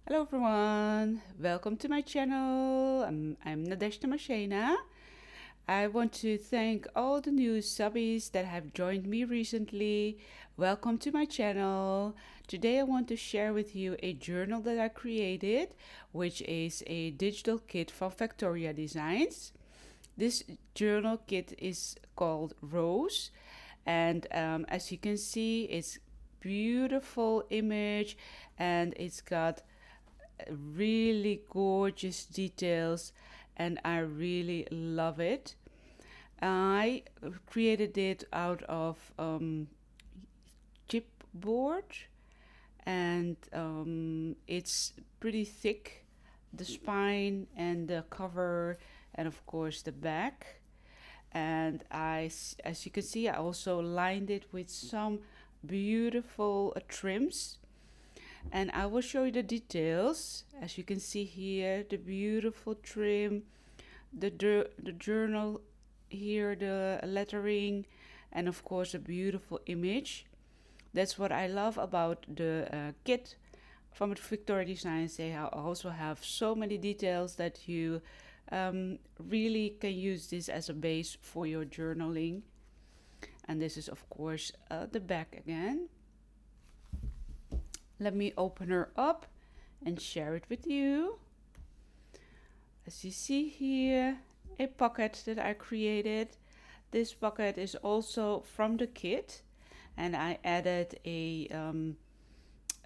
Hello everyone, welcome to my channel. I'm Nadezhda. I want to thank all the new subbies that have joined me recently. Welcome to my channel. Today I want to share with you a journal that I created, which is a digital kit from Factoria Designs. This journal kit is called Rose, and as you can see, it's beautiful image and it's got really gorgeous details, and I really love it. I created it out of chipboard, and it's pretty thick, the spine and the cover, and of course the back. And as you can see, I also lined it with some beautiful trims, and I will show you the details. As you can see here, the beautiful trim, the journal here, the lettering, and of course a beautiful image. That's what I love about the kit from Victoria Designs. They also have so many details that you really can use this as a base for your journaling. And this is of course the back again. Let me open her up and share it with you. As you see here, a pocket that I created. This pocket is also from the kit, and I added a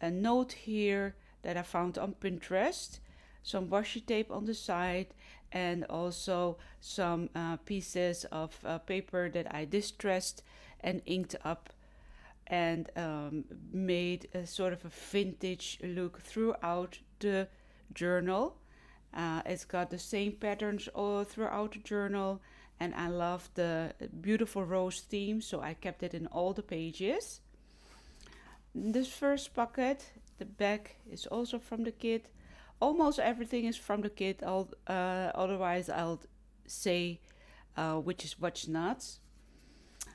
note here that I found on Pinterest, some washi tape on the side, and also some pieces of paper that I distressed and inked up, and made a sort of a vintage look throughout the journal. It's got the same patterns all throughout the journal, and I love the beautiful rose theme, so I kept it in all the pages. This first pocket, the back, is also from the kit. Almost everything is from the kit, otherwise I'll say which is what's not.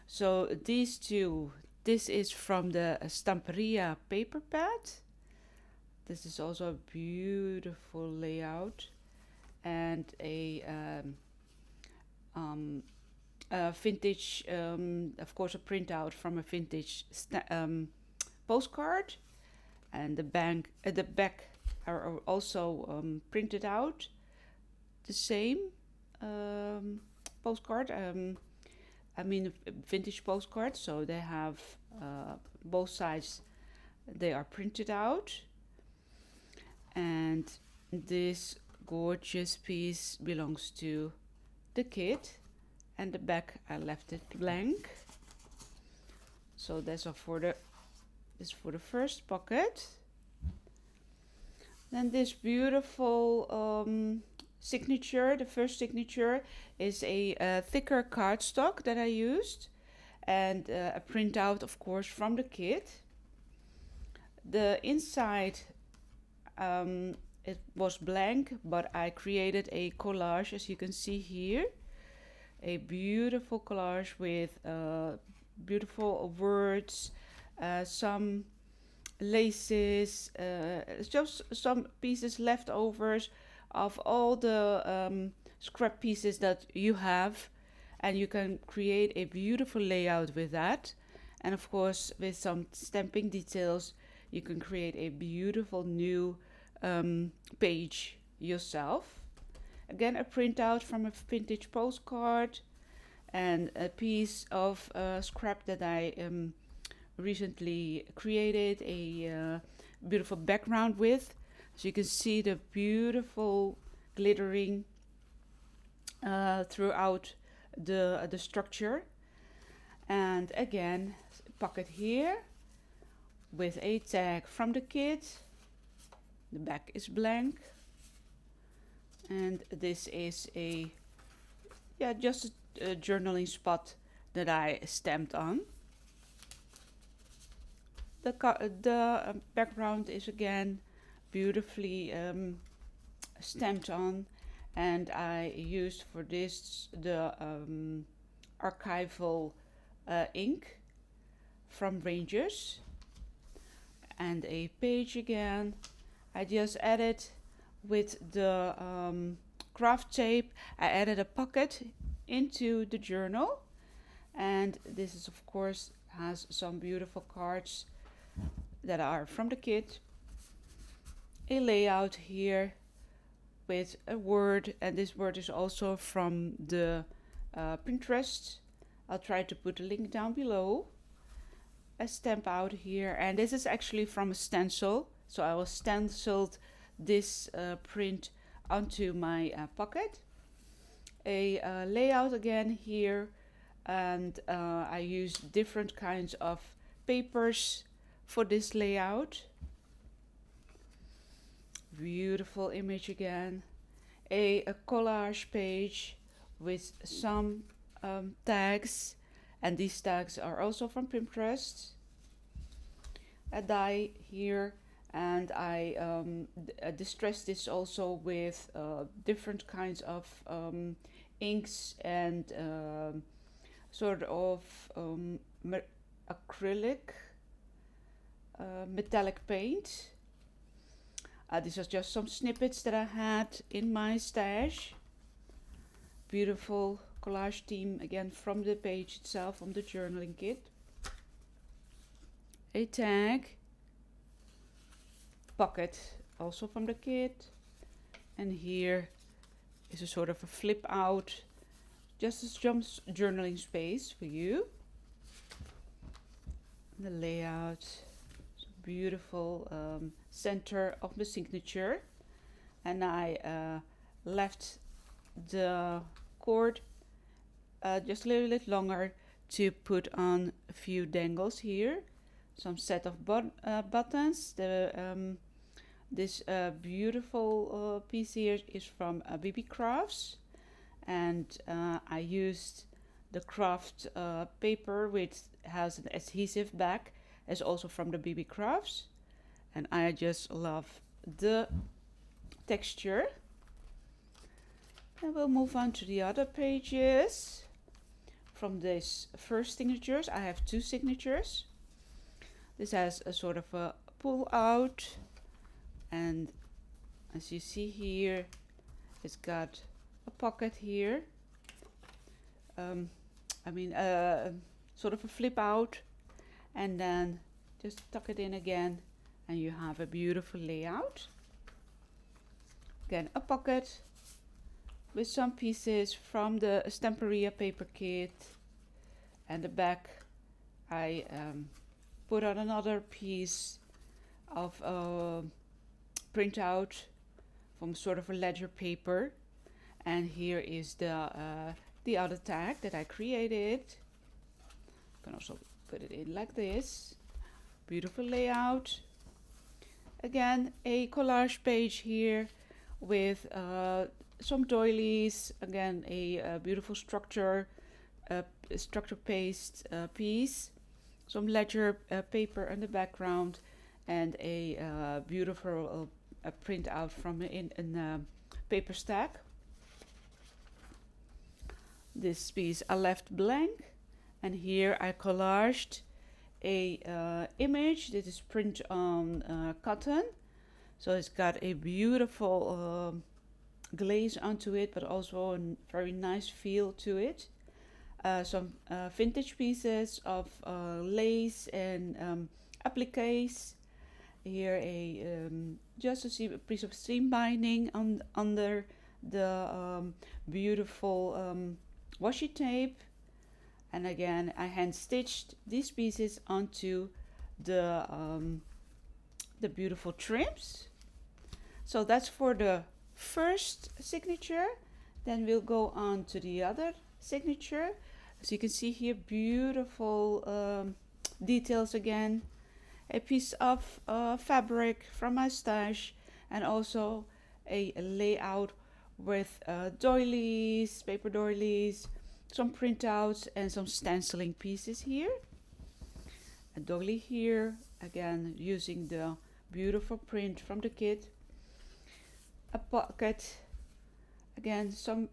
So these two, this is from the Stamperia paper pad. This is also a beautiful layout, and a vintage, of course, a printout from a vintage postcard, and the back are also printed out the same postcard. I mean, vintage postcard, so they have both sides. They are printed out, and this gorgeous piece belongs to the kit, and the back I left it blank. So that's all for the first pocket. Then this beautiful signature, the first signature, is a thicker cardstock that I used, and a printout, of course, from the kit. The inside, it was blank, but I created a collage, as you can see here. A beautiful collage with beautiful words, some laces, just some pieces leftovers of all the scrap pieces that you have, and you can create a beautiful layout with that. And of course, with some stamping details, you can create a beautiful new page yourself. Again, a printout from a vintage postcard, and a piece of scrap that I recently created a beautiful background with. So you can see the beautiful glittering throughout the structure. And again, pocket here with a tag from the kit. The back is blank, and this is just a journaling spot that I stamped on. The background is again beautifully stamped on, and I used for this the archival ink from Rangers, and a page again. I just added with the craft tape, I added a pocket into the journal, and this is of course has some beautiful cards that are from the kit, a layout here with a word, and this word is also from the Pinterest. I'll try to put a link down below. A stamp out here, and this is actually from a stencil, so I will stenciled this print onto my pocket. A layout again here, and I used different kinds of papers for this layout. Beautiful image again. A collage page with some tags, and these tags are also from Pinterest. A die here, and I distressed this also with different kinds of inks and sort of acrylic metallic paint. These are just some snippets that I had in my stash. Beautiful collage theme again from the page itself, from the journaling kit. A tag, pocket also from the kit, and here is a sort of a flip out, just as journaling space for you. The layout, beautiful center of the signature, and I left the cord just a little bit longer to put on a few dangles here. Some set of buttons. This beautiful piece here is from BB Crafts, and I used the craft paper which has an adhesive back, as also from the BB Crafts, and I just love the texture. And we'll move on to the other pages. From this first signatures, I have two signatures. This has a sort of a pull out, and as you see here, it's got a pocket here. Sort of a flip out, and then just tuck it in again, and you have a beautiful layout. Again, a pocket with some pieces from the Stamperia paper kit, and the back I put on another piece of printout from sort of a ledger paper, and here is the other tag that I created. You can also put it in like this. Beautiful layout. Again, a collage page here with some doilies. Again, a beautiful structure paste piece. Some ledger paper in the background, and a beautiful printout from in a paper stack. This piece I left blank, and here I collaged a image that is print on cotton, so it's got a beautiful glaze onto it, but also a very nice feel to it. Some vintage pieces of lace and appliques. Here just a piece of seam binding under the beautiful washi tape. And again, I hand stitched these pieces onto the beautiful trims. So that's for the first signature. Then we'll go on to the other signature. As you can see here, beautiful details again. A piece of fabric from my stash, and also a layout with doilies, paper doilies, some printouts, and some stenciling pieces here. A doily here, again using the beautiful print from the kit. A pocket, again some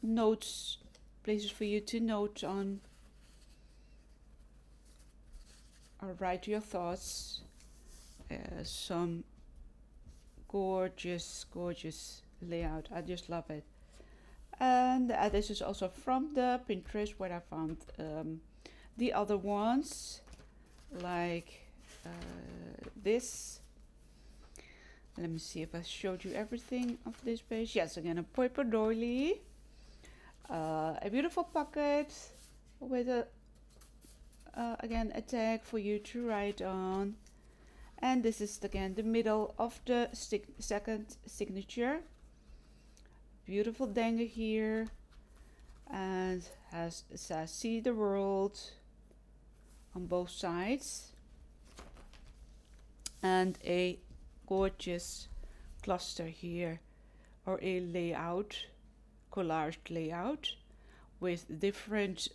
notes, places for you to note on or write your thoughts. Some gorgeous, gorgeous layout. I just love it. And this is also from the Pinterest where I found the other ones, like this. Let me see if I showed you everything of this page. Yes, again, a paper doily, a beautiful pocket with a again a tag for you to write on. And this is again the middle of the second signature. Beautiful danger here, and says see the world on both sides, and a gorgeous cluster here, or a layout, collaged layout with different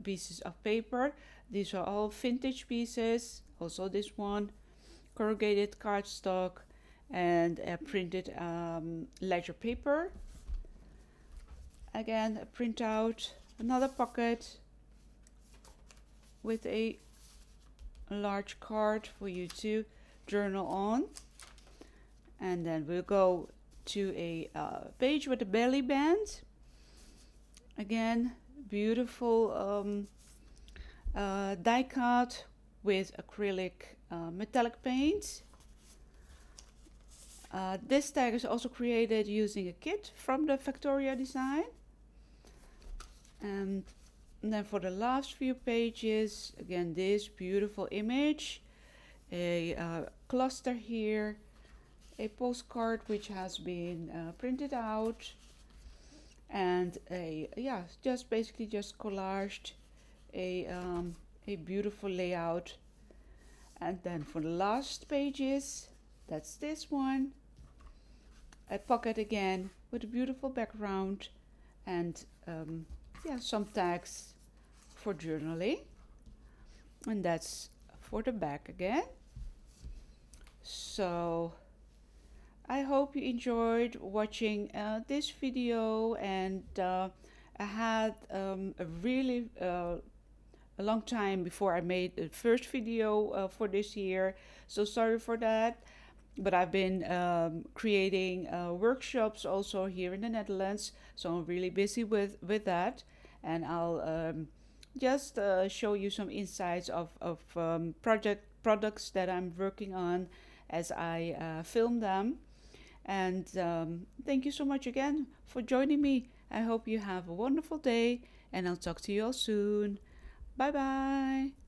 pieces of paper. These are all vintage pieces, also this one, corrugated cardstock, and printed ledger paper. Again, a printout, another pocket with a large card for you to journal on. And then we'll go to a page with a belly band. Again, beautiful die cut with acrylic metallic paint. This tag is also created using a kit from the Factoria design. And then for the last few pages, again, this beautiful image, a cluster here, a postcard which has been printed out, and just basically just collaged a beautiful layout. And then for the last pages, that's this one, a pocket again with a beautiful background, and some tags for journaling. And that's for the back again. So I hope you enjoyed watching this video, and I had a really a long time before I made the first video for this year, so sorry for that. But I've been creating workshops also here in the Netherlands, so I'm really busy with that, and I'll just show you some insights of products that I'm working on as I film them. And thank you so much again for joining me. I hope you have a wonderful day, and I'll talk to you all soon. Bye bye.